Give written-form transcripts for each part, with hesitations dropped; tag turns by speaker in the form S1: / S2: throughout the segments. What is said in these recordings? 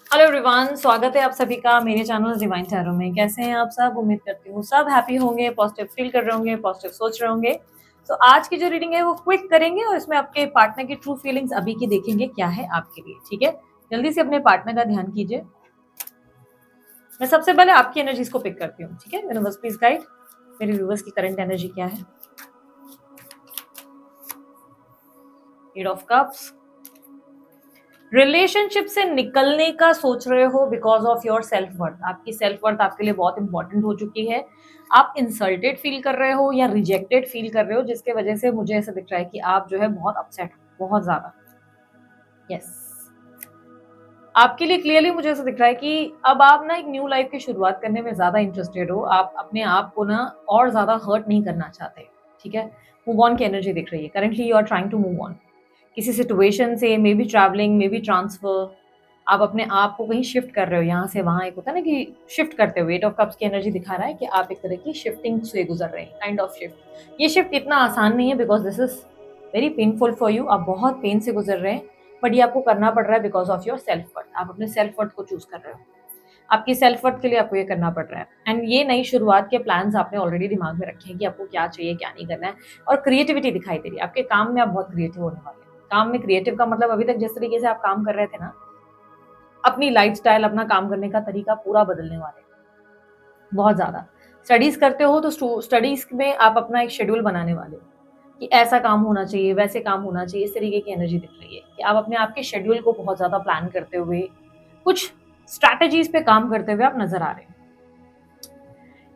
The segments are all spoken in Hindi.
S1: हेलो एवरीवन, स्वागत है आप सभी का मेरे चैनल डिवाइन टैरो में। कैसे हैं आप सब? उम्मीद करती हूँ सब हैप्पी होंगे, पॉजिटिव फील कर रहे होंगे, पॉजिटिव सोच रहे होंगे। तो आज की जो रीडिंग है वो क्विक करेंगे और इसमें आपके पार्टनर की ट्रू फीलिंग्स अभी की देखेंगे क्या है आपके लिए। ठीक है, जल्दी से अपने पार्टनर का ध्यान कीजिए। मैं सबसे पहले आपकी एनर्जीज को पिक करती हूँ। ठीक है, यूनिवर्स प्लीज गाइड मेरे व्यूवर्स की करंट एनर्जी क्या है। एट ऑफ कप्स, रिलेशनशिप से निकलने का सोच रहे हो because of your self worth. आपकी सेल्फ वर्थ आपके लिए बहुत इंपॉर्टेंट हो चुकी है। आप इंसल्टेड फील कर रहे हो या रिजेक्टेड फील कर रहे हो, जिसके वजह से मुझे ऐसा दिख रहा है कि आप जो है बहुत अपसेट हो, बहुत ज्यादा। यस, आपके लिए क्लियरली मुझे ऐसा दिख रहा है कि अब आप ना एक न्यू लाइफ की शुरुआत करने में ज्यादा इंटरेस्टेड हो। आप अपने आप को ना और ज्यादा हर्ट नहीं करना चाहते। ठीक है, मूव ऑन की एनर्जी दिख रही है। Currently you are trying to move on किसी सिचुएशन से, maybe travelling, maybe transfer. आप अपने आप को कहीं शिफ्ट कर रहे हो, यहाँ से वहां। एक होता है ना कि शिफ्ट करते हुए। एट ऑफ कप्स की एनर्जी दिखा रहा है कि आप एक तरह की शिफ्टिंग से गुजर रहे हैं, काइंड ऑफ शिफ्ट। ये शिफ्ट इतना आसान नहीं है because this is very painful for you. आप बहुत पेन से गुजर रहे हैं, बट ये आपको करना पड़ रहा है because of your self worth. आप अपने सेल्फ वर्थ को चूज कर रहे हो। आपकी सेल्फ वर्थ के लिए आपको ये करना पड़ रहा है। एंड ये नई शुरुआत के प्लान्स आपने ऑलरेडी दिमाग में रखे हैं कि आपको क्या चाहिए, क्या नहीं करना है। और क्रिएटिविटी दिखाई दे रही है आपके काम में। आप बहुत क्रिएटिव होने वाले हैं। काम में क्रिएटिव का मतलब अभी तक जिस तरीके से आप काम कर रहे थे ना, अपनी लाइफस्टाइल, अपना काम करने का तरीका पूरा बदलने वाले हैं, बहुत ज्यादा। स्टडीज करते हो तो स्टडीज में आप अपना एक शेड्यूल बनाने वाले हो कि ऐसा काम होना चाहिए, वैसे काम होना चाहिए। इस तरीके की एनर्जी दिख रही है कि आप अपने आप के शेड्यूल को बहुत ज्यादा प्लान करते हुए, कुछ स्ट्रैटेजीज पे काम करते हुए आप नजर आ रहे हैं।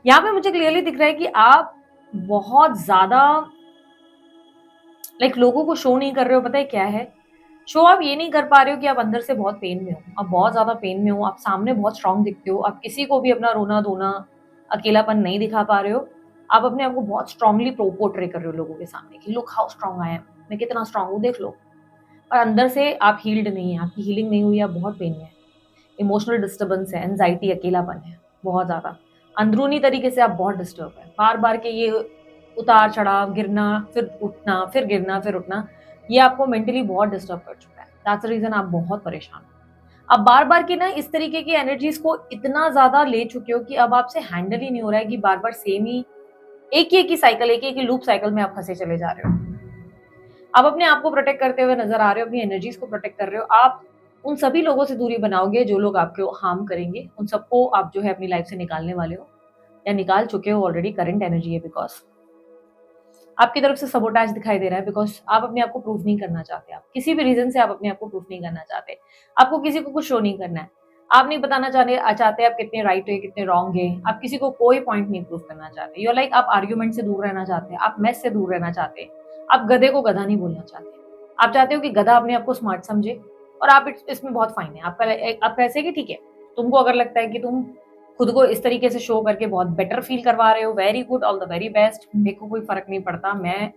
S1: यहाँ पे मुझे क्लियरली दिख रहा है कि आप बहुत ज्यादा लोगों को शो नहीं कर रहे हो। पता है क्या है शो? आप ये नहीं कर पा रहे हो कि आप अंदर से बहुत पेन में हो, आप बहुत ज्यादा पेन में हो। आप सामने बहुत स्ट्रांग दिखते हो, आप किसी को भी अपना रोना धोना, अकेलापन नहीं दिखा पा रहे हो। आप अपने आप को बहुत स्ट्रांगली पोर्ट्रे कर रहे हो लोगों के सामने कि look how strong I am, मैं कितना स्ट्रांग हूँ, देख लो। और अंदर से आप हील्ड नहीं है, आपकी हीलिंग नहीं हुई, आप बहुत पेन में है। इमोशनल डिस्टर्बेंस है, एंजाइटी, अकेलापन है बहुत ज्यादा। अंदरूनी तरीके से आप बहुत डिस्टर्ब है। बार बार के ये उतार चढ़ाव, गिरना फिर उठना, फिर गिरना फिर उठना, ये आपको मेंटली बहुत डिस्टर्ब कर चुका है। दैट्स द रीजन आप बहुत परेशान हो। अब बार बार की ना इस तरीके की एनर्जीज को इतना ज्यादा ले चुके हो कि अब आपसे हैंडल ही नहीं हो रहा है कि बार बार सेम ही एक ही साइकिल, एक ही लूप साइकिल में आप फंसे चले जा रहे हो। आप अपने आप को प्रोटेक्ट करते हुए नजर आ रहे हो, अपनी एनर्जीज को प्रोटेक्ट कर रहे हो। आप उन सभी लोगों से दूरी बनाओगे जो लोग आपको हार्म करेंगे। उन सबको आप जो है अपनी लाइफ से निकालने वाले हो या निकाल चुके हो ऑलरेडी। करंट एनर्जी है बिकॉज आपकी तरफ से सबोटाज दिखाई दे रहा है बिकॉज आप अपने आप को प्रूफ नहीं करना चाहते। आप किसी भी रीजन से आप अपने आप को प्रूफ नहीं करना चाहते। आपको किसी को कुछ शो नहीं करना है। आप नहीं बताना चाहते आप कितने राइट है, कितने रॉन्ग है। आप किसी को कोई पॉइंट नहीं प्रूफ करना चाहते। यू लाइक, आप आर्ग्यूमेंट से दूर रहना चाहते हैं, आप मेस से दूर रहना चाहते हैं। आप गधे को गधा नहीं बोलना चाहते। आप चाहते हो कि गधा अपने आप को स्मार्ट समझे और आप इसमें बहुत फाइन है। आपका ऐसे कि ठीक है, तुमको अगर लगता है कि तुम खुद को इस तरीके से शो करके बहुत बेटर फील करवा रहे हो, very good, all the very best. मेरे को कोई फर्क नहीं पड़ता, मैं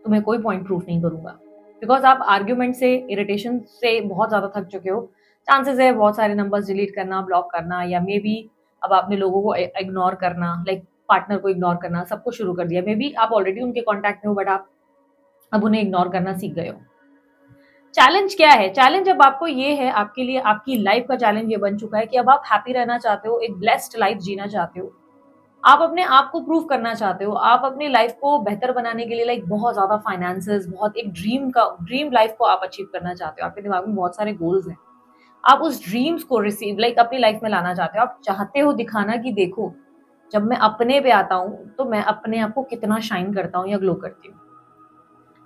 S1: तुम्हें कोई पॉइंट प्रूफ नहीं करूंगा बिकॉज आप आर्ग्यूमेंट से, इरिटेशन से बहुत ज्यादा थक चुके हो। चांसेस है बहुत सारे नंबर्स डिलीट करना, ब्लॉक करना, या मे बी अब आपने लोगों को इग्नोर करना, पार्टनर को इग्नोर करना सबको शुरू कर दिया। मे बी आप ऑलरेडी उनके कॉन्टैक्ट में हो बट आप अब उन्हें इग्नोर करना सीख गए हो। चैलेंज क्या है? चैलेंज अब आपको ये है, आपके लिए आपकी लाइफ का चैलेंज ये बन चुका है कि अब आप हैप्पी रहना चाहते हो, एक ब्लेस्ड लाइफ जीना चाहते हो। आप अपने आप को प्रूव करना चाहते हो। आप अपनी लाइफ को बेहतर बनाने के लिए बहुत ज्यादा फाइनेंसेस, बहुत एक ड्रीम लाइफ को आप अचीव करना चाहते हो। आपके दिमाग में बहुत सारे गोल्स हैं। आप उस ड्रीम्स को रिसीव अपनी लाइफ में लाना चाहते हो। आप चाहते हो दिखाना कि देखो, जब मैं अपने पे आता हूँ तो मैं अपने आप को कितना शाइन करता हूँ या ग्लो करती हूँ।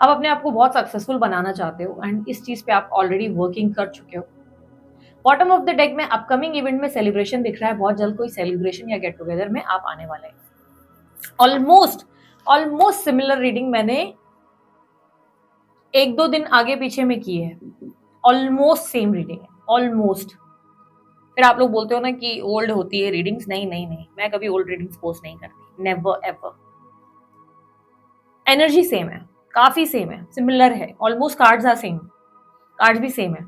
S1: आप अपने आप को बहुत सक्सेसफुल बनाना चाहते हो एंड इस चीज पे आप ऑलरेडी वर्किंग कर चुके हो। बॉटम ऑफ द डेक में अपकमिंग इवेंट में सेलिब्रेशन दिख रहा है। बहुत जल्द कोई सेलिब्रेशन या गेट टुगेदर में आप आने वाले हैं। ऑलमोस्ट ऑलमोस्ट सिमिलर रीडिंग मैंने एक दो दिन आगे पीछे में की है। ऑलमोस्ट सेम रीडिंग है, ऑलमोस्ट। फिर आप लोग बोलते हो ना कि ओल्ड होती है रीडिंग्स। नहीं नहीं नहीं, मैं कभी ओल्ड रीडिंग्स पोस्ट नहीं करती, नेवर एवर। एनर्जी सेम है, काफी सेम है, सिमिलर है, almost. Cards are same, cards भी सेम है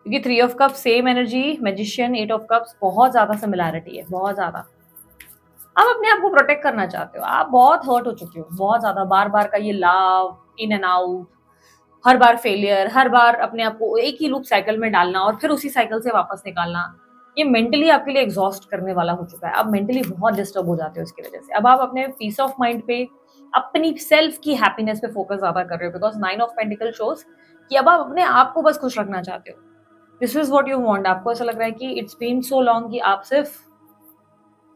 S1: क्योंकि 3 of cups same energy, magician, 8 of cups, बहुत ज्यादा सिमिलैरिटी है, बहुत ज्यादा। आप अपने आप को प्रोटेक्ट करना चाहते हो। आप बहुत हर्ट हो चुके हो, बहुत ज्यादा। बार बार का ये लव इन एंड आउट, हर बार फेलियर, हर बार अपने आप को एक ही लूप साइकिल में डालना और फिर उसी साइकिल से वापस निकालना, ये मेंटली आपके लिए एग्जॉस्ट करने वाला हो चुका है। आप मेंटली बहुत डिस्टर्ब हो जाते हो इसकी वजह से। अब आप अपने पीस ऑफ माइंड पे, अपनी सेल्फ की हैप्पीनेस पे फोकस ज्यादा कर रहे हो, बिकॉज 9 ऑफ पेंटिकल शोज कि अब आप अपने आप को बस खुश रखना चाहते हो। This is what you want. आपको ऐसा लग रहा है कि इट्स बीन सो लॉन्ग कि आप सिर्फ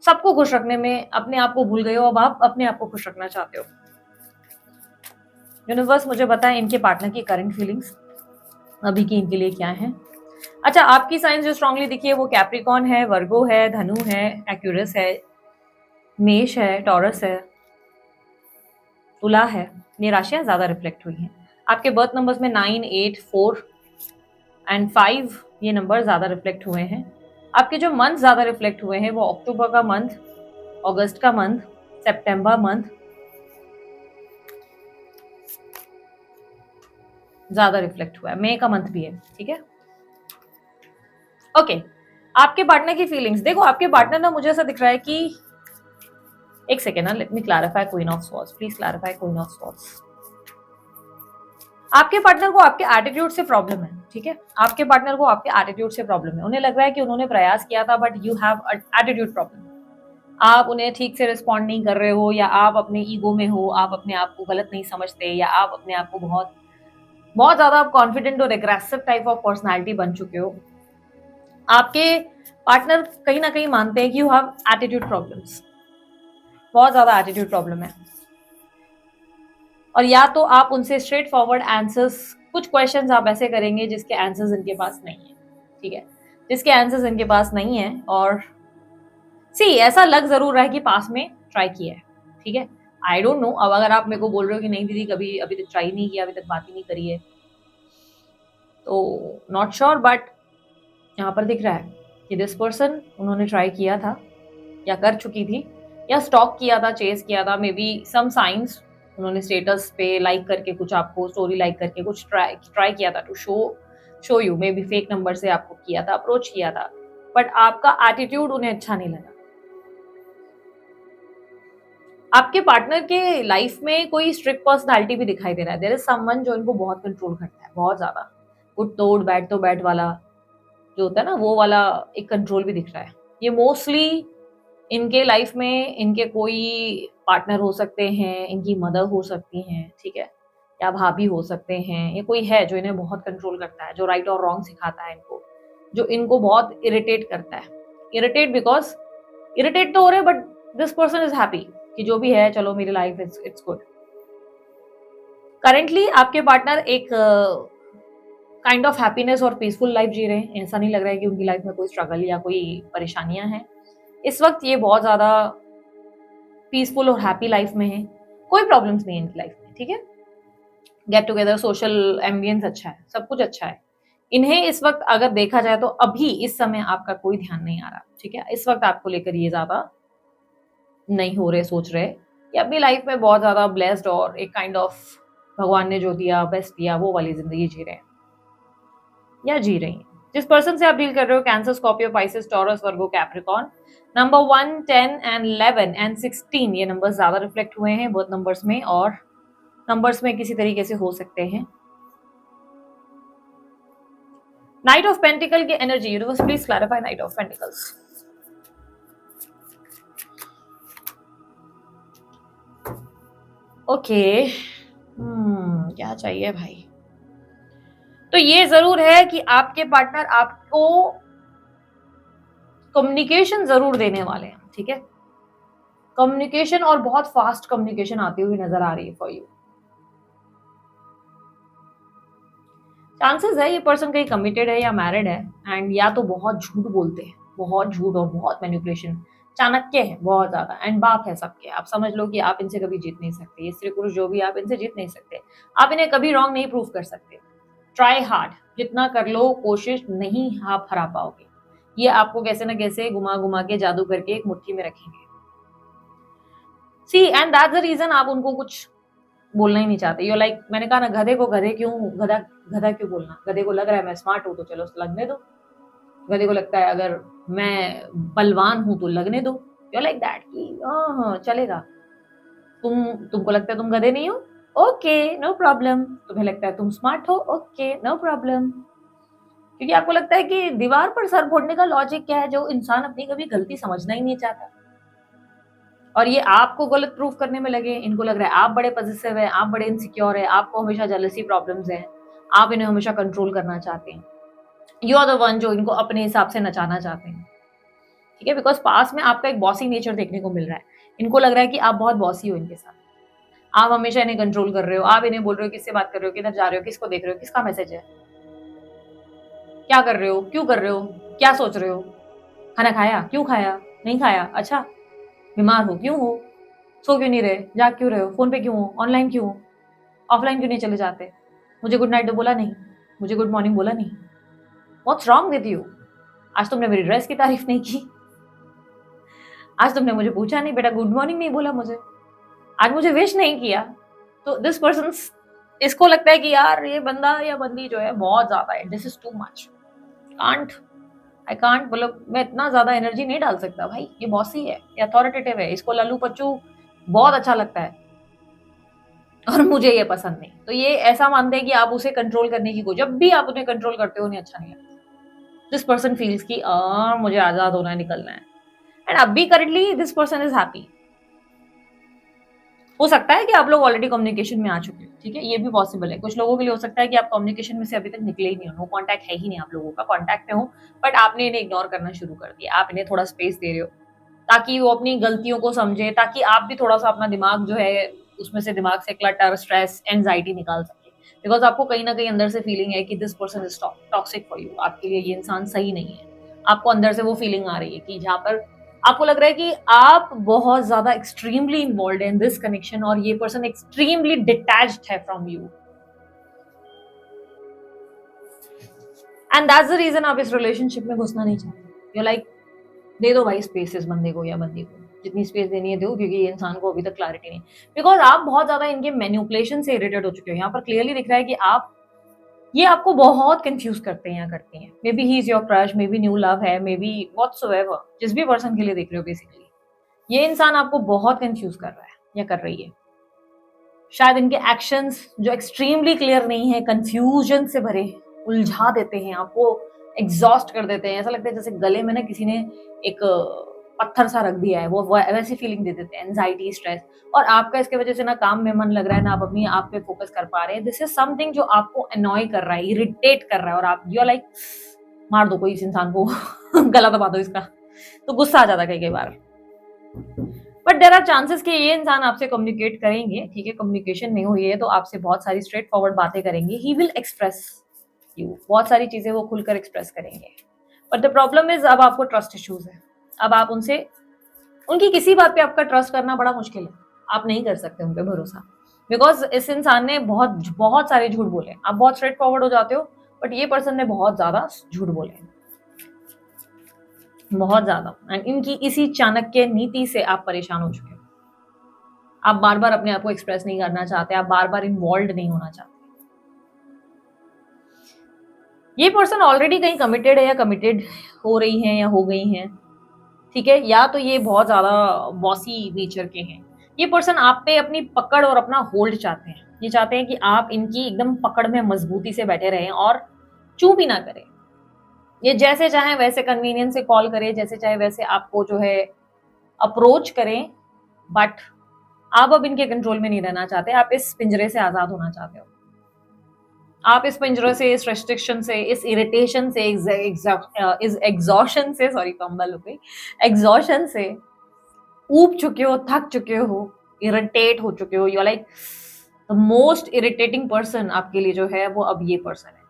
S1: सबको खुश रखने में अपने आप को भूल गए हो, अब आप अपने आप को खुश रखना चाहते हो। यूनिवर्स मुझे बताएं इनके पार्टनर की करंट फीलिंग्स अभी की इनके लिए क्या है। अच्छा, आपकी साइंस जो स्ट्रांगली दिखी है वो कैप्रिकॉन है, वर्गो है, धनु है, एक्यूरस है, मेष है, टॉरस है, तुला है। ये राशियां ज्यादा रिफ्लेक्ट हुई हैं। आपके बर्थ नंबर्स में 9, 8, 4 एंड 5 ये नंबर ज्यादा रिफ्लेक्ट हुए हैं। आपके जो मंथ ज्यादा रिफ्लेक्ट हुए हैं वो अक्टूबर का मंथ, अगस्त का मंथ, सितंबर मंथ ज्यादा रिफ्लेक्ट हुआ है, मई का मंथ भी है। ठीक है, ओके। आपके पार्टनर की फीलिंग्स देखो। आपके पार्टनर ना, मुझे ऐसा दिख रहा है कि एक सेकेंड ना, let me clarify queen of swords, please clarify queen of swords. आपके पार्टनर को आपके एटीट्यूड से प्रॉब्लम है। ठीक है, आपके पार्टनर को आपके एटीट्यूड से प्रॉब्लम है। उन्हें लग रहा है कि उन्होंने प्रयास किया था but you have attitude problem. आप उन्हें ठीक से रिस्पॉन्ड नहीं कर रहे हो, या आप अपने ईगो में हो, आप अपने आप को गलत नहीं समझते, या आप अपने आप को बहुत बहुत ज्यादा कॉन्फिडेंट और एग्रेसिव टाइप ऑफ पर्सनालिटी बन चुके हो। आपके पार्टनर कहीं ना कहीं मानते हैं कि यू हैव एटीट्यूड प्रॉब्लम्स, बहुत ज्यादा एटीट्यूड प्रॉब्लम है। और या तो आप उनसे स्ट्रेट फॉरवर्ड आंसर्स, कुछ क्वेश्चंस आप ऐसे करेंगे जिसके आंसर्स इनके पास नहीं है। ठीक है, जिसके आंसर्स इनके पास नहीं है। और सी ऐसा लग जरूर रहा है कि पास में ट्राई किया है। ठीक है, आई डोंट नो। अब अगर आप मेरे को बोल रहे हो कि नहीं दीदी कभी अभी तक ट्राई नहीं किया, अभी तक बात ही नहीं करी है, तो नॉट श्योर, बट यहाँ पर दिख रहा है कि दिस पर्सन, उन्होंने ट्राई किया था या कर चुकी थी, या स्टॉक किया था, चेस किया था, मे बी सम साइंस उन्होंने स्टेटस पे लाइक करके कुछ, आपको स्टोरी लाइक करके कुछ ट्राई किया था to show you, maybe fake number से आपको किया था, अप्रोच किया था, बट आपका एटीट्यूड उन्हें अच्छा नहीं लगा। आपके पार्टनर के लाइफ में कोई स्ट्रिक्ट पर्सनालिटी भी दिखाई दे रहा है। देयर इज समवन जो इनको बहुत कंट्रोल करता है, बहुत ज्यादा गुड तोड़ बैठ तो बैठ वाला जो होता है ना, वो वाला एक कंट्रोल भी दिख रहा है। ये मोस्टली इनके लाइफ में इनके कोई पार्टनर हो सकते हैं, इनकी मदर हो सकती हैं, ठीक है, या भाभी हो सकते हैं, या कोई है जो इन्हें बहुत कंट्रोल करता है, जो राइट और रॉन्ग सिखाता है इनको, जो इनको बहुत इरिटेट करता है। इरिटेट बिकॉज इरिटेट तो हो रहे but this person is happy कि जो भी है चलो मेरी लाइफ इट्स गुड। करेंटली आपके पार्टनर एक काइंड ऑफ हैप्पीनेस और पीसफुल लाइफ जी रहे हैं। ऐसा नहीं लग रहा है कि उनकी लाइफ में कोई स्ट्रगल या कोई परेशानियां हैं। इस वक्त ये बहुत ज्यादा पीसफुल और हैप्पी लाइफ में है, कोई प्रॉब्लम्स नहीं है इनकी लाइफ में। ठीक है, गेट टुगेदर, सोशल एम्बियंस अच्छा है, सब कुछ अच्छा है। इन्हें इस वक्त अगर देखा जाए तो अभी इस समय आपका कोई ध्यान नहीं आ रहा। ठीक है, इस वक्त आपको लेकर ये ज्यादा नहीं हो रहे, सोच रहे कि अपनी लाइफ में बहुत ज्यादा ब्लेस्ड और एक काइंड ऑफ भगवान ने जो दिया बेस्ट दिया वो वाली जिंदगी जी रहे हैं या जी रही हैं। जिस पर्सन से आप डील कर रहे हो, cancer, Scorpio, Pisces, taurus, Virgo, Capricorn, number 1, 10 and 11 and 16 ये नंबर ज्यादा रिफ्लेक्ट हुए हैं बर्थ नंबर्स में, और नंबर्स में किसी तरीके से हो सकते हैं। नाइट ऑफ पेंटिकल की energy, universe please clarify night of pentacles. Okay, क्या चाहिए भाई? तो ये जरूर है कि आपके पार्टनर आपको कम्युनिकेशन जरूर देने वाले हैं। ठीक है, कम्युनिकेशन और बहुत फास्ट कम्युनिकेशन आती हुई नजर आ रही है फॉर यू। चांसेस है ये पर्सन कहीं कमिटेड है या मैरिड है, एंड या तो बहुत झूठ बोलते हैं, बहुत झूठ और बहुत मैनिपुलेशन, चाणक्य है बहुत ज्यादा, एंड बाप है सबके। आप समझ लो कि आप इनसे कभी जीत नहीं सकते। ये स्त्री पुरुष जो भी, आप इनसे जीत नहीं सकते। आप इन्हें कभी रॉन्ग नहीं प्रूव कर सकते। ट्राई हार्ड, जितना कर लो कोशिश, नहीं आप हरा पाओगे। ये आपको कैसे ना कैसे घुमा घुमा के जादू करके एक मुट्ठी में रखेंगे। सी एंड दैट्स द रीजन आप उनको कुछ बोलना ही नहीं चाहते। यू लाइक, मैंने कहा ना, गधे को गधे क्यों, गधा गधा क्यों बोलना? गधे को लग रहा है मैं स्मार्ट हूं तो चलो लगने दो। गधे को लगता है अगर मैं बलवान हूं तो लगने दो। यू लाइक दैट कि हाँ चलेगा। तुमको लगता है तुम गधे नहीं हो, ओके नो प्रॉब्लम। तुम्हें लगता है तुम स्मार्ट हो, ओके नो प्रॉब्लम। क्योंकि आपको लगता है कि दीवार पर सर फोड़ने का लॉजिक क्या है, जो इंसान अपनी कभी गलती समझना ही नहीं चाहता और ये आपको गलत प्रूफ करने में लगे। इनको लग रहा है आप बड़े पॉजिटिव है, आप बड़े इनसिक्योर है, आपको हमेशा जेलसी प्रॉब्लम्स हैं, आप इन्हें हमेशा कंट्रोल करना चाहते हैं। यू आर द वन जो इनको अपने हिसाब से नचाना चाहते हैं, ठीक है। बिकॉज पास में आपका एक बॉसी नेचर देखने को मिल रहा है। इनको लग रहा है कि आप बहुत बॉसी हो इनके साथ, आप हमेशा इन्हें कंट्रोल कर रहे हो, आप इन्हें बोल रहे हो किससे बात कर रहे हो, किधर जा रहे हो, किसको देख रहे हो, किसका मैसेज है, क्या कर रहे हो, क्यों कर रहे हो, क्या सोच रहे हो, खाना खाया, क्यों खाया, नहीं खाया, अच्छा बीमार हो, क्यों हो, सो क्यों नहीं रहे, जाग क्यों रहे हो, फोन पे क्यों हो, ऑनलाइन क्यों हो, ऑफलाइन क्यों नहीं चले जाते, मुझे गुड नाइट बोला नहीं, मुझे गुड मॉर्निंग बोला नहीं, व्हाट्स रॉन्ग विद यू, आज तुमने मेरी ड्रेस की तारीफ नहीं की, आज तुमने मुझे पूछा नहीं बेटा, गुड मॉर्निंग नहीं बोला मुझे, आज मुझे विश नहीं किया। तो दिस पर्सन, इसको लगता है कि यार ये बंदा या बंदी जो है बहुत ज्यादा है, this is too much, can't, I can't, मतलब मैं इतना ज्यादा एनर्जी नहीं डाल सकता भाई, ये बॉसी है, ये अथॉरिटेटिव है, इसको लल्लू पच्चू बहुत अच्छा लगता है और मुझे ये पसंद नहीं। तो ये ऐसा मानते हैं कि आप उसे कंट्रोल करने की कोशिश, जब भी आप उन्हें कंट्रोल करते हो उन्हें अच्छा नहीं लगता। दिस पर्सन फील्स कि मुझे आजाद होना है, निकलना है, एंड अभी currently this person is happy. हो सकता है कि आप लोग ऑलरेडी कम्युनिकेशन में आ चुके हो, ठीक है, ये भी पॉसिबल है। कुछ लोगों के लिए हो सकता है कि आप कम्युनिकेशन में से अभी तक निकले ही नहीं हो, नो कॉन्टैक्ट है ही नहीं आप लोगों का, कॉन्टैक्ट में हो बट आपने इन्हें इग्नोर करना शुरू कर दिया, आप इन्हें थोड़ा स्पेस दे रहे हो ताकि वो अपनी गलतियों को समझे, ताकि आप भी थोड़ा सा अपना दिमाग जो है उसमें से, दिमाग से क्लटर, स्ट्रेस, एंजाइटी निकाल सके। बिकॉज आपको कहीं ना कहीं अंदर से फीलिंग है कि this person is toxic for you, आपके लिए ये इंसान सही नहीं है। आपको अंदर से वो फीलिंग आ रही है कि जहाँ पर आपको लग रहा है कि आप बहुत ज्यादा एक्सट्रीमली इन्वॉल्व है इन दिस कनेक्शन और ये पर्सन एक्सट्रीमली डिटैच्ड है from you, and that's the reason आप इस रिलेशनशिप में घुसना नहीं चाहते। यू लाइक दे दो भाई स्पेस इस बंदे को या बंदी को, जितनी स्पेस देनी है दो, क्योंकि ये इंसान को अभी तक क्लैरिटी नहीं। बिकॉज आप बहुत ज्यादा इनके मैन्युपुलेशन से इरिटेट हो चुके हो। यहाँ पर क्लियरली दिख रहा है कि आप, ये आपको बहुत कंफ्यूज करते हैं या करती हैं। May be he is your crush, may be new love है, मे बी व्हाटसोएवर, जिस भी पर्सन के लिए देख रहे हो, बेसिकली ये इंसान आपको बहुत कंफ्यूज कर रहा है या कर रही है। शायद इनके एक्शंस जो एक्सट्रीमली क्लियर नहीं है, कंफ्यूजन से भरे, उलझा देते हैं आपको, एग्जॉस्ट कर देते हैं। ऐसा लगता है जैसे गले में ना किसी ने एक पत्थर सा रख दिया है, वो वैसी फीलिंग दे देते हैं, एंजाइटी, स्ट्रेस। और आपका इसके वजह से ना काम में मन लग रहा है, ना आप अपनी आप पे फोकस कर पा रहे हैं। दिस इज समथिंग जो आपको अनॉय कर रहा है, इरिटेट कर रहा है, और आप यू आर लाइक मार दो कोई इस इंसान को गला दबा दो इसका, तो गुस्सा आ जाता है कई बार। बट देर आर चांसेस कि ये इंसान आपसे कम्युनिकेट करेंगे, ठीक है, कम्युनिकेशन नहीं हुई है तो आपसे बहुत सारी स्ट्रेट फॉरवर्ड बातें करेंगे। ही विल एक्सप्रेस यू, बहुत सारी चीजें वो खुलकर एक्सप्रेस करेंगे। बट द प्रॉब्लम इज अब आपको ट्रस्ट इश्यूज है। अब आप उनसे, उनकी किसी बात पे आपका ट्रस्ट करना बड़ा मुश्किल है, आप नहीं कर सकते उन पे भरोसा। बिकॉज इस इंसान ने बहुत बहुत सारे झूठ बोले। आप बहुत स्ट्रेट फॉरवर्ड हो जाते हो, बट ये पर्सन ने बहुत ज्यादा झूठ बोले, बहुत ज्यादा। एंड इनकी इसी चाणक्य नीति से आप परेशान हो चुके हो। आप बार बार अपने आप को एक्सप्रेस नहीं करना चाहते, आप बार बार इन्वॉल्व नहीं होना चाहते। ये पर्सन ऑलरेडी कहीं कमिटेड है या कमिटेड हो रही है या हो गई हैं, ठीक है, या तो ये बहुत ज्यादा बॉसी नेचर के हैं। ये पर्सन आप पे अपनी पकड़ और अपना होल्ड चाहते हैं। ये चाहते हैं कि आप इनकी एकदम पकड़ में मजबूती से बैठे रहें और चू भी ना करें। ये जैसे चाहे वैसे कन्वीनियंस से कॉल करें, जैसे चाहे वैसे आपको जो है अप्रोच करें, बट आप अब इनके कंट्रोल में नहीं रहना चाहते। आप इस पिंजरे से आजाद होना चाहते हो। आप इस पिंजरे से, इस रेस्ट्रिक्शन से, इस इरिटेशन से, इस एग्जॉशन से, सॉरी कंबल हो गई, एग्जॉशन से ऊब चुके हो, थक चुके हो, इरिटेट हो चुके हो। You are like the most irritating person आपके लिए जो है वो अब ये पर्सन है।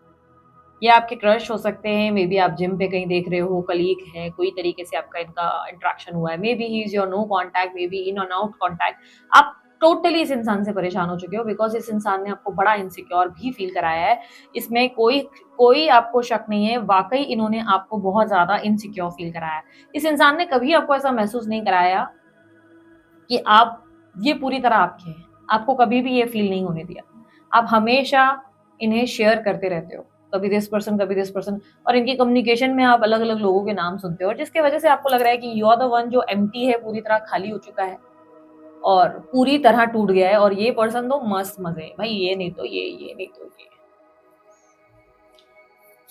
S1: ये आपके क्रश हो सकते हैं, मे बी आप जिम पे कहीं देख रहे हो, कलीग है, कोई तरीके से आपका इनका इंटरेक्शन हुआ है, maybe he is your no contact, maybe in and out contact. आप टोटली इस इंसान से परेशान हो चुके हो, बिकॉज इस इंसान ने आपको बड़ा इनसिक्योर भी फील कराया है। इसमें कोई कोई आपको शक नहीं है, वाकई इन्होंने आपको बहुत ज्यादा इनसिक्योर फील कराया है। इस इंसान ने कभी आपको ऐसा महसूस नहीं कराया कि आप, ये पूरी तरह आपके हैं, आपको कभी भी ये फील नहीं होने दिया। आप हमेशा इन्हें शेयर करते रहते हो, कभी दिस पर्सन, कभी दिस पर्सन, और इनकी कम्युनिकेशन में आप अलग अलग लोगों के नाम सुनते हो, जिसके वजह से आपको लग रहा है कि यू आर द वन जो एम्प्टी है, पूरी तरह खाली हो चुका है। और पूरी तरह टूट गया है, और ये पर्सन तो मस्त मजे भाई, ये नहीं तो ये नहीं तो ये,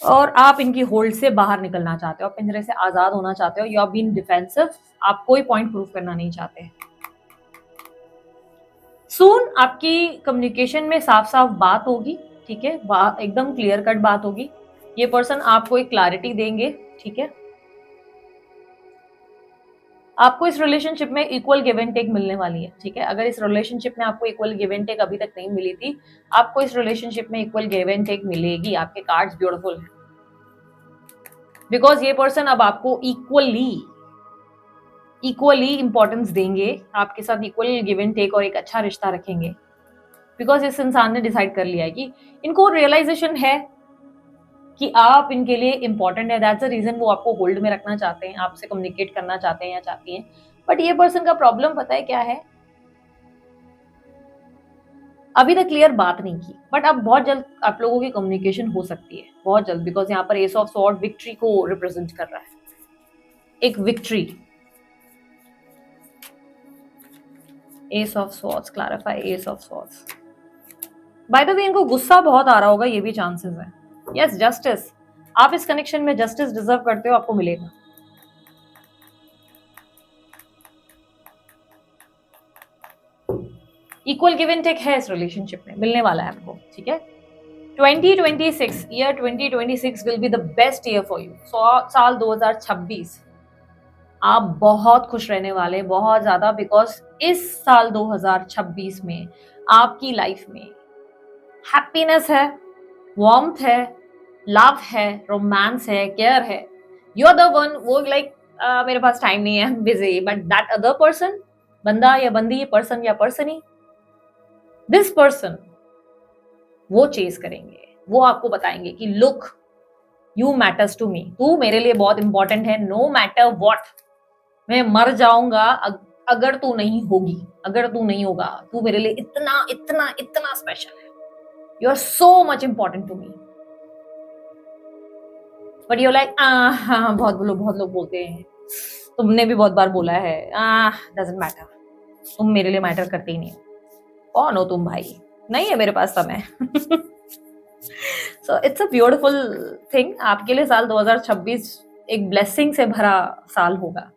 S1: और आप इनकी होल्ड से बाहर निकलना चाहते हो, आप पिंजरे से आजाद होना चाहते हो, यू आर बीन डिफेंसिव, आप कोई पॉइंट प्रूव करना नहीं चाहते। सून आपकी कम्युनिकेशन में साफ साफ बात होगी, ठीक है, एकदम क्लियर कट बात होगी। ये पर्सन आपको एक क्लैरिटी देंगे, ठीक है। आपको इस रिलेशनशिप में इक्वल गिव एंड टेक मिलने वाली है, ठीक है। अगर इस रिलेशनशिप में आपको इक्वल गिव एंड टेक अभी तक नहीं मिली थी, आपको इस रिलेशनशिप में इक्वल गिव एंड टेक मिलेगी। आपके कार्ड्स ब्यूटीफुल हैं, बिकॉज ये पर्सन अब आपको इक्वली इंपॉर्टेंस देंगे, आपके साथ इक्वल गिव एंड टेक और एक अच्छा रिश्ता रखेंगे, बिकॉज इस इंसान ने डिसाइड कर लिया है कि इनको रियलाइजेशन है कि आप इनके लिए इंपॉर्टेंट है। दैट्स द रीजन वो आपको होल्ड में रखना चाहते हैं, आपसे कम्युनिकेट करना चाहते हैं या चाहती हैं। बट ये पर्सन का प्रॉब्लम पता है क्या है, अभी तक क्लियर बात नहीं की, बट अब बहुत जल्द आप लोगों की कम्युनिकेशन हो सकती है, बहुत जल्द, बिकॉज यहाँ पर एस ऑफ सॉर्ड विक्ट्री को रिप्रेजेंट कर रहा है, एक victory. S of swords, clarify S of swords. By the way इनको गुस्सा बहुत आ रहा होगा, ये भी चांसेस है। यस, जस्टिस, आप इस कनेक्शन में जस्टिस डिजर्व करते हो, आपको मिलेगा। इक्वल गिव एंड टेक है इस रिलेशनशिप में, मिलने वाला है आपको, ठीक है। 2026 year 2026 will be the best year for you. साल 2026 आप बहुत खुश रहने वाले, बहुत ज्यादा, बिकॉज इस साल 2026 में आपकी लाइफ में हैप्पीनेस है, वार्मथ है, लव है, रोमांस है, केयर है। यू आर द वन, वो लाइक मेरे पास टाइम नहीं है, busy, but that other person, बंदा या बंदी, पर्सन या पर्सनी, दिस पर्सन वो चेज करेंगे, वो आपको बताएंगे कि look, you matters to me, तू मेरे लिए बहुत इंपॉर्टेंट है, नो मैटर व्हाट, मैं मर जाऊंगा अगर तू नहीं होगी, अगर तू नहीं होगा, तू मेरे लिए इतना इतना इतना स्पेशल है, you are so much important to me. But you like बहुत लोग बोलते हैं, तुमने भी बहुत बार बोला है, डजंट मैटर, तुम मेरे लिए मैटर करते ही नहीं हो, कौन हो तुम भाई, नहीं है मेरे पास समय। So it's a beautiful thing, आपके लिए साल 2026 एक ब्लेसिंग से भरा साल होगा।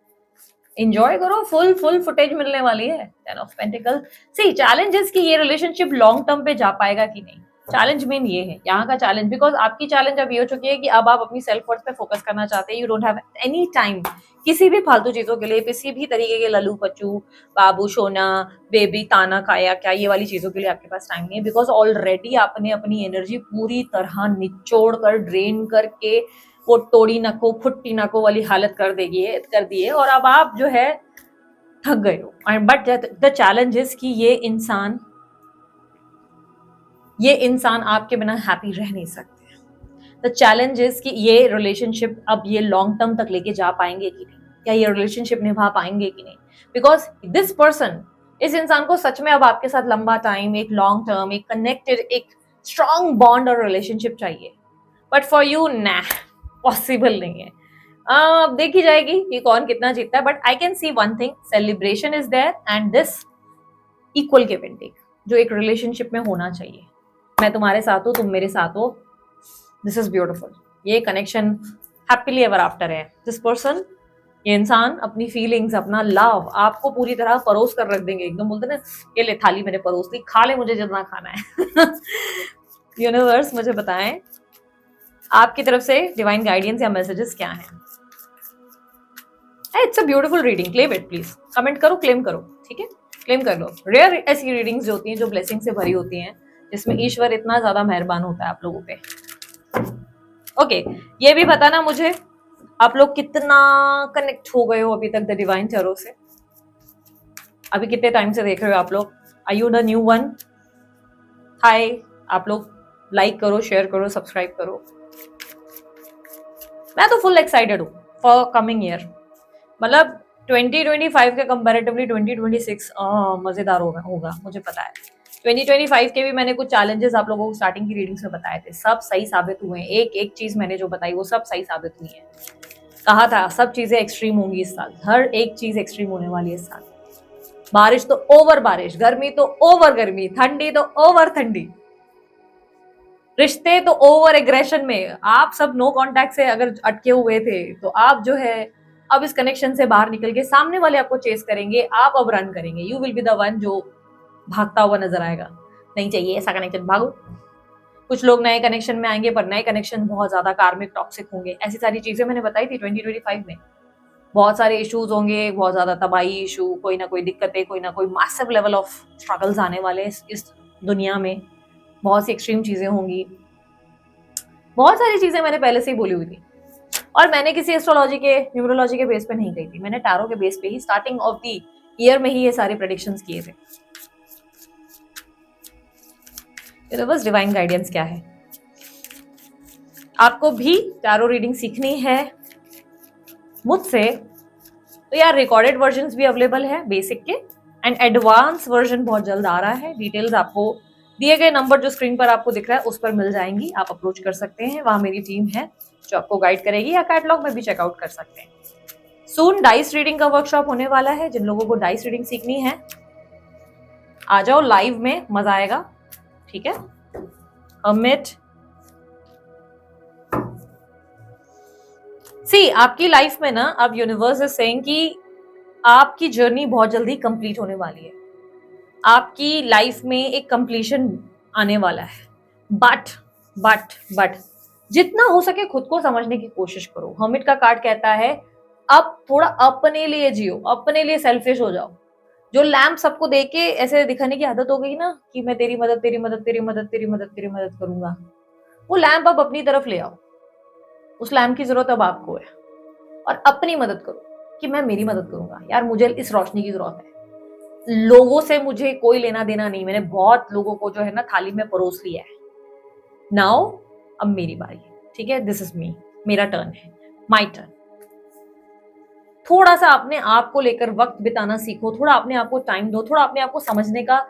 S1: एंजॉय करो, फुल फुटेज मिलने वाली है। 10 ऑफ पेंटिकल। सी चैलेंजेस कि ये रिलेशनशिप लॉन्ग टर्म पे जा पाएगा कि नहीं, चैलेंज मेन ये है यहाँ का चैलेंज, बिकॉज आपकी चैलेंज अब ये हो चुकी है कि अब आप अपनी सेल्फ वर्थ पे फोकस करना चाहते हैं। You don't have any time किसी भी फालतू चीजों के लिए, किसी भी तरीके के लल्लू पच्चू, बाबू सोना, बेबी ताना काया क्या, ये वाली चीजों के लिए आपके पास टाइम नहीं है, बिकॉज ऑलरेडी आपने अपनी एनर्जी पूरी तरह निचोड़ कर, ड्रेन करके, वो टोड़ी नको फुट्टी नको वाली हालत कर दी है, और अब आप जो है थक गए हो। बट द चैलेंज इज कि ये इंसान आपके बिना हैप्पी रह नहीं सकते। द चैलेंज इज कि ये रिलेशनशिप अब ये लॉन्ग टर्म तक लेके जा पाएंगे कि नहीं, क्या ये रिलेशनशिप निभा पाएंगे कि नहीं, बिकॉज दिस पर्सन, इस इंसान को सच में अब आपके साथ लंबा टाइम, एक लॉन्ग टर्म, एक कनेक्टेड, एक स्ट्रॉन्ग बॉन्ड और रिलेशनशिप चाहिए। बट फॉर यू ना, पॉसिबल नहीं है। अब देखी जाएगी कि कौन कितना जीतता है, but I can see one thing, celebration is there and this equal give and take जो एक रिलेशनशिप में होना चाहिए। मैं तुम्हारे साथ हूँ, तुम मेरे साथ हो, दिस इज ब्यूटिफुल। ये कनेक्शन हैप्पीली एवर आफ्टर है। दिस पर्सन, ये इंसान अपनी फीलिंग्स, अपना लव आपको पूरी तरह परोस कर रख देंगे, एकदम बोलते ना, ये ले थाली मैंने परोस दी, खा ले मुझे जितना खाना है। यूनिवर्स मुझे बताएं आपकी तरफ से डिवाइन गाइडेंस या मैसेजेस क्या हैं। It's a beautiful reading, claim it please, comment करो, क्लेम करो, ठीक है, क्लेम कर लो। रेयर ऐसी रीडिंग्स जो होती हैं जो ब्लेसिंग से भरी होती हैं, जिसमें ईश्वर इतना ज्यादा मेहरबान होता है आप लोगों पे। ओके, ये भी बताना मुझे आप लोग कितना कनेक्ट हो गए हो अभी तक द डिवाइन टैरो से, अभी कितने टाइम से देख रहे हो आप लोग। Are you the new one? Hi, आप लोग लाइक करो, शेयर करो, सब्सक्राइब करो। मैं तो फुल एक्साइटेड हूँ फॉर कमिंग ईयर, मतलब 2025 के कंपैरेटिवली 2026 मजेदार होगा मुझे पता है। 2025 के भी मैंने कुछ चैलेंजेस आप लोगों को स्टार्टिंग की रीडिंग्स में बताए थे, सब सही साबित हुए हैं। एक एक चीज मैंने जो बताई वो सब सही साबित हुई है। कहा था सब चीजें एक्सट्रीम होंगी इस साल, हर एक चीज एक्सट्रीम होने वाली है इस साल। बारिश तो ओवर बारिश, गर्मी तो ओवर गर्मी, ठंडी तो ओवर ठंडी, रिश्ते तो ओवर एग्रेशन में। आप सब नो कांटेक्ट से अगर अटके हुए थे तो आप जो है अब इस कनेक्शन से बाहर निकल के सामने वाले आपको चेस करेंगे, आप अब रन करेंगे। You will be the one जो भागता हुआ नजर आएगा। नहीं चाहिए ऐसा कनेक्शन, भागो। कुछ लोग नए कनेक्शन में आएंगे पर नए कनेक्शन बहुत ज्यादा कार्मिक टॉक्सिक होंगे। ऐसी सारी चीजें मैंने बताई थी 2025 में। बहुत सारे इश्यूज होंगे, बहुत ज्यादा तबाही इशू, कोई ना कोई दिक्कतें, कोई ना कोई मैसिव लेवल ऑफ स्ट्रगल्स आने वाले इस दुनिया में। बहुत सी एक्सट्रीम चीजें होंगी, बहुत सारी चीजें मैंने पहले से ही बोली हुई थी। और मैंने किसी एस्ट्रोलॉजी के न्यूमरोलॉजी के बेस पे नहीं कही थी, मैंने टैरो के बेस पे ही स्टार्टिंग ऑफ द ईयर में ही ये सारे प्रेडिक्शंस किए थे। यूनिवर्स डिवाइन गाइडेंस क्या है? आपको भी टैरो रीडिंग सीखनी है मुझसे तो यार रिकॉर्डेड वर्जन्स भी अवेलेबल है बेसिक के, एंड एडवांस वर्जन बहुत जल्द आ रहा है। डिटेल्स आपको दिए गए नंबर जो स्क्रीन पर आपको दिख रहा है उस पर मिल जाएंगी, आप अप्रोच कर सकते हैं। वहां मेरी टीम है जो आपको गाइड करेगी, या कैटलॉग में भी चेकआउट कर सकते हैं। सून डाइस रीडिंग का वर्कशॉप होने वाला है। जिन लोगों को डाइस रीडिंग सीखनी है आ जाओ लाइव में, मजा आएगा। ठीक है, अमित सी आपकी लाइफ में ना अब यूनिवर्स इज सेइंग कि आपकी जर्नी बहुत जल्दी कंप्लीट होने वाली है। आपकी लाइफ में एक कंप्लीशन आने वाला है। बट जितना हो सके खुद को समझने की कोशिश करो। हर्मिट का कार्ड कहता है अब थोड़ा अपने लिए जियो, अपने लिए सेल्फिश हो जाओ। जो लैम्प सबको देख के ऐसे दिखाने की आदत हो गई ना कि मैं तेरी मदद तेरी मदद तेरी मदद तेरी मदद तेरी मदद करूंगा, वो लैम्प अब अपनी तरफ ले आओ। उस लैम्प की जरूरत अब आपको है, और अपनी मदद करो कि मैं मेरी मदद करूंगा। यार मुझे इस रोशनी की जरूरत है, लोगों से मुझे कोई लेना देना नहीं। मैंने बहुत लोगों को जो है ना थाली में परोस लिया है। नाउ अब मेरी बारी है। ठीक है, दिस इज मी, मेरा टर्न है, माई टर्न। थोड़ा सा अपने आप को लेकर वक्त बिताना सीखो, थोड़ा अपने आप को टाइम दो, थोड़ा अपने आप को समझने का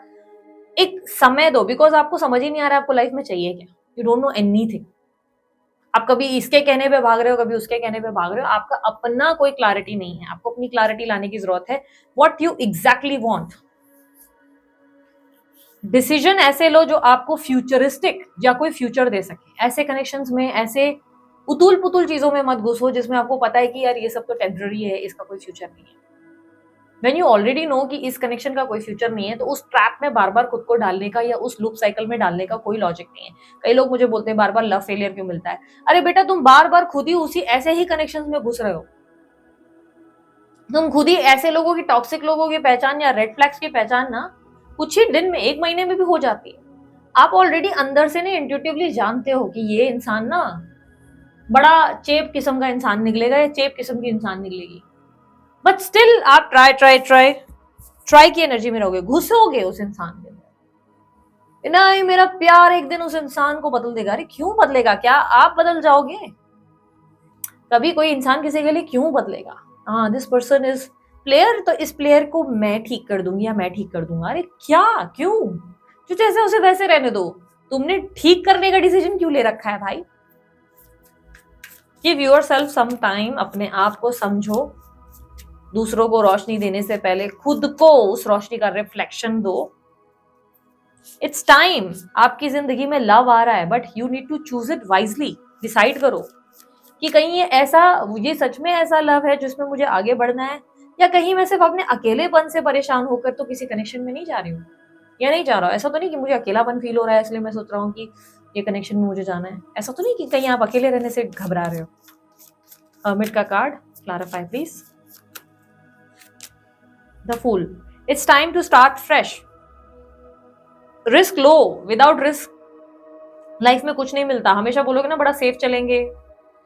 S1: एक समय दो। बिकॉज आपको समझ ही नहीं आ रहा है आपको लाइफ में चाहिए क्या। You don't know anything. आप कभी इसके कहने पे भाग रहे हो, कभी उसके कहने पे भाग रहे हो। आपका अपना कोई क्लैरिटी नहीं है। आपको अपनी क्लैरिटी लाने की जरूरत है। What you exactly want. Decision ऐसे लो जो आपको फ्यूचरिस्टिक या कोई फ्यूचर दे सके। ऐसे कनेक्शंस में, ऐसे उतुल पुतुल चीजों में मत घुसो जिसमें आपको पता है कि यार ये सब तो टेम्पररी है, इसका कोई फ्यूचर नहीं है। व्हेन यू ऑलरेडी नो कि इस कनेक्शन का कोई फ्यूचर नहीं है तो उस ट्रैप में बार बार खुद को डालने का या उस लूप साइकिल में डालने का कोई लॉजिक नहीं है। कई लोग मुझे बोलते हैं बार बार लव फेलियर क्यों मिलता है। अरे बेटा तुम बार बार खुद ही उसी ऐसे ही कनेक्शंस में घुस रहे हो। तुम खुद ही ऐसे लोगों की, टॉक्सिक लोगों की पहचान या रेड फ्लैग्स की पहचान ना कुछ ही दिन में, एक महीने में भी हो जाती है। आप ऑलरेडी अंदर से ना इंट्यूटिवली जानते हो कि ये इंसान ना बड़ा चेप किस्म का इंसान निकलेगा या चेप किस्म की इंसान निकलेगी। बट स्टिल आप ट्राई की एनर्जी में रहोगे, घुसोगे उस इंसान के अंदर। नहीं मेरा प्यार एक दिन उस इंसान को बदल देगा। अरे क्यों बदलेगा? क्या आप बदल जाओगे? कभी कोई इंसान किसी के लिए क्यों बदलेगा? हाँ, दिस पर्सन इज प्लेयर, तो इस प्लेयर को मैं ठीक कर दूंगी या मैं ठीक कर दूंगा। अरे क्या, क्यों? जो जैसे उसे वैसे रहने दो। तुमने ठीक करने का डिसीजन क्यों ले रखा है भाई? गिव योरसेल्फ सम टाइम, अपने आप को समझो। दूसरों को रोशनी देने से पहले खुद को उस रोशनी का रिफ्लेक्शन दो। It's time. आपकी जिंदगी में लव आ रहा है but you need to choose it wisely. Decide करो कि कहीं ये सच में ऐसा लव है जिसमें मुझे आगे बढ़ना है, या कहीं मैं सिर्फ अपने अकेलेपन से परेशान होकर तो किसी कनेक्शन में नहीं जा रही हूँ या नहीं जा रहा हूँ। ऐसा तो नहीं कि मुझे अकेलापन फील हो रहा है इसलिए मैं सोच रहा हूँ कि ये कनेक्शन में मुझे जाना है। ऐसा तो नहीं कि कहीं आप अकेले रहने से घबरा रहे हो। हर्मिट का card clarify please. The fool, it's time to start fresh. Risk लो। विदाउट रिस्क लाइफ में कुछ नहीं मिलता। हमेशा बोलोगे ना बड़ा सेफ चलेंगे,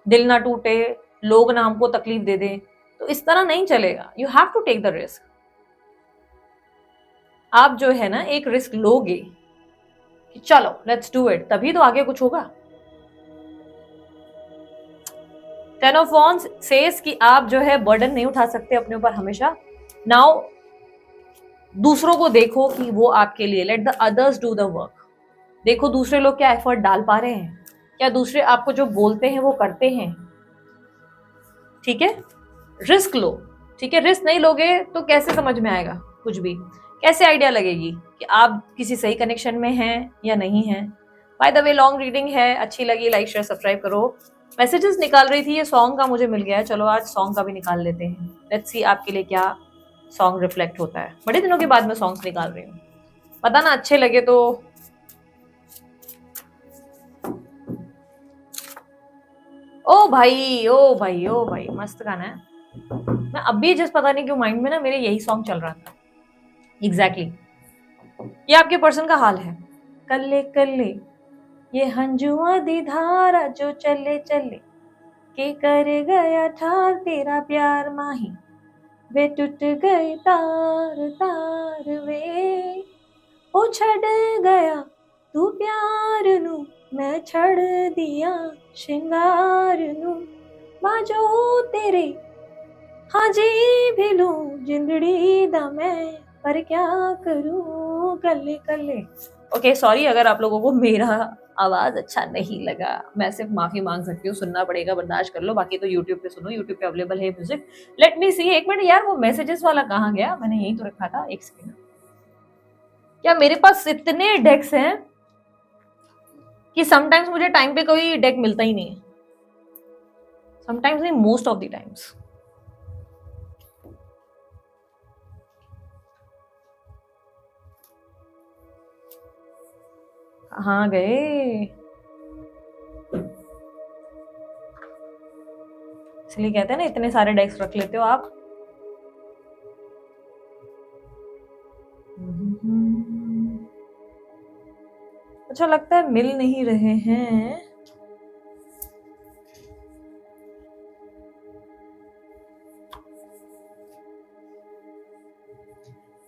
S1: दिल ना टूटे, लोग ना हमको तकलीफ दे दें, तो इस तरह नहीं चलेगा। You have to take the risk. आप जो है ना एक रिस्क लोगे कि चलो लेट्स डू इट, तभी तो आगे कुछ होगा। टेन ऑफ वॉन्ड्स सेज कि आप जो है बर्डन नहीं उठा सकते अपने ऊपर हमेशा। नाउ दूसरों को देखो कि वो आपके लिए, let the others do the work. देखो दूसरे लोग क्या एफर्ट डाल पा रहे हैं, क्या दूसरे आपको जो बोलते हैं वो करते हैं। ठीक है, रिस्क लो। ठीक है, रिस्क नहीं लोगे तो कैसे समझ में आएगा? कुछ भी, कैसे आइडिया लगेगी कि आप किसी सही कनेक्शन में हैं या नहीं हैं। By the way long reading है, अच्छी लगी लाइक शेयर सब्सक्राइब करो। मैसेजेस निकाल रही थी, ये सॉन्ग का मुझे मिल गया है, चलो आज सॉन्ग का भी निकाल लेते हैं। लेट्स सी आपके लिए क्या सॉन्ग रिफ्लेक्ट होता है। बड़े दिनों के बाद मैं सॉन्ग्स निकाल रही हूँ, पता ना अच्छे लगे तो। ओ भाई ओ भाई ओ भाई, मस्त गाना है। मैं अभी जिस पता नहीं क्यों माइंड में ना मेरे यही सॉन्ग चल रहा था एग्जैक्टली ये आपके पर्सन का हाल है। कल्ले कल्ले ये हंजुआ दी धारा जो चले चले के कर गया ठार तेरा प्यार माही वे टूट गए तार तार वे ओ छड़ गया तू प्यार नू मैं छड़ दिया श्रृंगार नू बाजो तेरे हाँ जी भी लूं जिंदड़ी दा मैं पर क्या करूं कल्ले कल्ले। ओके सॉरी अगर आप लोगों को मेरा आवाज अच्छा नहीं लगा, मैं सिर्फ माफी मांग सकती हूँ, सुनना पड़ेगा, बर्दाश्त कर लो। बाकी तो यूट्यूब पे सुनो, यूट्यूब पे अवेलेबल है म्यूजिक। लेट मी सी, एक मिनट यार वो मैसेजेस वाला कहाँ गया, मैंने यही तो रखा था, एक सेकंड। क्या मेरे पास इतने डेक्स हैं कि समटाइम्स मुझे टाइम पे कोई डेक मिलता ही नहीं है, समटाइम्स नहीं, मोस्ट ऑफ द टाइम्स। कहाँ गए, इसलिए कहते हैं ना इतने सारे डेस्क रख लेते हो आप। अच्छा लगता है मिल नहीं रहे हैं।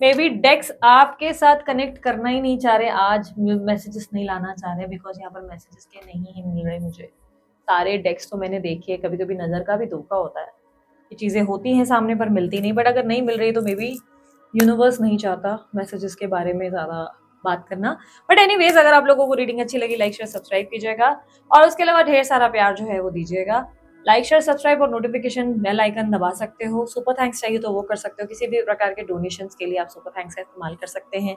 S1: मे बी डेक्स आपके साथ कनेक्ट करना ही नहीं चाह रहे, आज मैसेजेस नहीं लाना चाह रहे, बिकॉज यहाँ पर मैसेजेस के नहीं ही मिल रहे मुझे। सारे डेक्स तो मैंने देखे, कभी कभी नजर का भी धोखा होता है, ये चीजें होती हैं सामने पर मिलती नहीं। बट अगर नहीं मिल रही तो मे बी यूनिवर्स नहीं चाहता मैसेजेस के बारे में ज्यादा बात करना। बट एनीवेज अगर आप लोगों को रीडिंग अच्छी लगी लाइक शेयर सब्सक्राइब कीजिएगा, और उसके अलावा ढेर सारा प्यार जो है वो दीजिएगा। लाइक शेयर सब्सक्राइब और नोटिफिकेशन बेल आइकन दबा सकते हो। सुपर थैंक्स चाहिए तो वो कर सकते हो, किसी भी प्रकार के डोनेशंस के लिए आप सुपर थैंक्स का इस्तेमाल कर सकते हैं।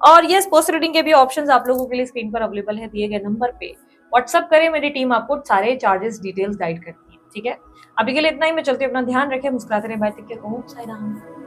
S1: और यस पोस्ट रीडिंग के भी ऑप्शंस आप लोगों के लिए स्क्रीन पर अवेलेबल है, दिए गए नंबर पे व्हाट्सअप करें, मेरी टीम आपको सारे चार्जेस डिटेल्स गाइड करती है। ठीक है, अभी के लिए इतना ही, मैं चलती हूँ, अपना ध्यान रखें, मुस्कुराते रहे, बाय, टेक केयर, ओम साई राम।